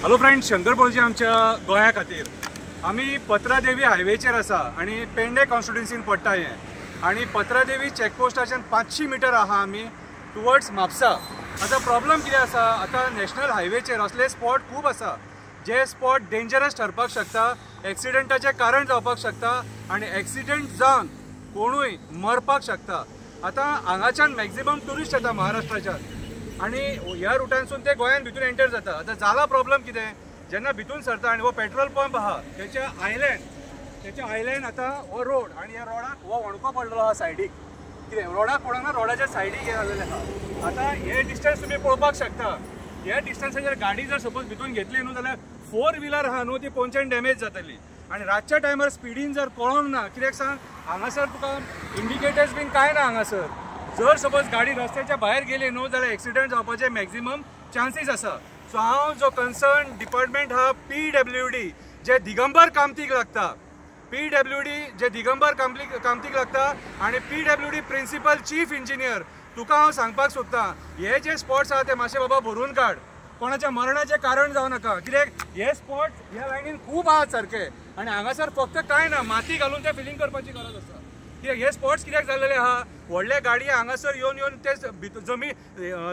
Hello friends, Shankar बोलचे आमच्या गोंया खातीर आमी पत्रादेवी हायवेचेर आसा आणि पेडणे कॉन्स्टिट्युएन्सीन पडटा हे आणि पत्रादेवी चेकपोस्टाच्यान 500 मीटर आहा आमी टुवर्ड्स म्हापसा। आता प्रॉब्लम कितें आसा, आता नॅशनल हायवेचेर असले स्पॉट खूब आसा जे स्पॉट डेंजरस ठरपाक शकता, एक्सिडेंटाचे कारण जावपाक शकता आणि एक्सिडेंट जावन कोणूय मरपाक शकता। आता हांगाच्यान मॅक्झिमम टुरिस्ट येता महाराष्ट्राच्यान आणि ह्या रुटांसून ते गोंयान भितून एंटर जाता। आता जाला प्रॉब्लम कितें, जेन्ना भितून सरता आणि वो पेट्रोल पंप आहा त्याचे आयलँड आता हो रोड आणि ह्या रोडाक हो वणको पडलेलो आहा सायडीक। कितें रोडाक पडना, रोडाच्या सायडीक हे जाल्लेले आहा। आता हे डिस्टन्स तुम्ही पळोवपाक शकता, ह्या डिस्टन्साचेर गाडी जर सपोज भितून घेतली न्हू जाल्यार 4 व्हिलर आहा न्हू ती पोंच्यान डॅमेज जातली। आणि रातच्या टायमार स्पिडीन जर पळोवंक ना, कित्याक सांग, हांगासर तुका इंडिकेटर्स बीन कांय ना हांगासर। जर सपोज गाडी रस्त्याच्या भायर गेली न्हू जाल्यार एक्सिडेंट जावपाचे मॅक्झिमम चान्सीस आसा। सो हांव जो कन्सर्न डिपार्टमेंट हा PWD जे दिगंबर कामतीक लागता, कामतीक लागता आणि PWD प्रिन्सिपल चीफ इंजिनियर तुका हांव सांगपाक सोदता, हे जे स्पॉट्स आहा ते मातशे बाबा भरून काड, कोणाच्या मरणाचे कारण जावं नाका। कित्याक हे स्पॉट ह्या लायनीन खूब आहात सारखे आणि हांगासर फक्त कांय ना, माती घालून ते फिलिंग करपाची गरज आसा। कित्याक हे स्पॉट्स कित्याक जाल्लेले आहा, व्हडले गाडये हांगासर येवन ते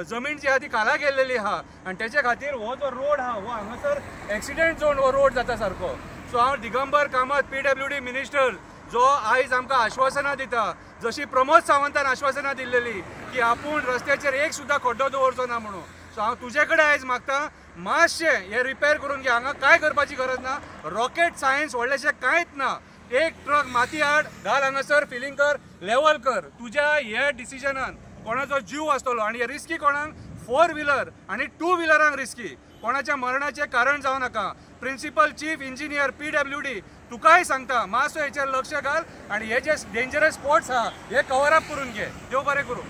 जमीन जी आहा ती खाला गेल्लेली आहा आणि त्याच्या खातीर हो जो रोड आहा हो हांगासर एक्सिडेंट झोन हो रोड जाता सारको। सो हांव दिगंबर कामत PWD मिनिस्टर जो आयज आमकां आश्वासनां दिता, जशी प्रमोद सावंतान आश्वासनां दिल्लेली की आपूण रस्त्याचेर एक सुद्दां खड्डो दवरचो ना म्हणून। सो हांव तुजे कडेन आयज मागता, मातशें हे रिपेर करून घे, हांगा कांय करपाची गरज ना, रॉकेट सायन्स व्हडलेशें कांयच ना। एक ट्रक माती हाड, घाल हांगासर, फिलिंग कर, लेवल कर। तुज्या ह्या डिसिजनान कोणाचो जीव आसतलो आणि रिस्की कोणाक 4 व्हिलर आणि 2 व्हिलरांक रिस्की, कोणाच्या मरणाचे कारण जावं नाका। प्रिन्सिपल चीफ इंजिनियर PWD तुकाय सांगता, मातसो हेचेर लक्ष घाल आणि हे जे डेंजरस स्पॉट्स आहा हे कवर अप करून घे। देव बरें करूं।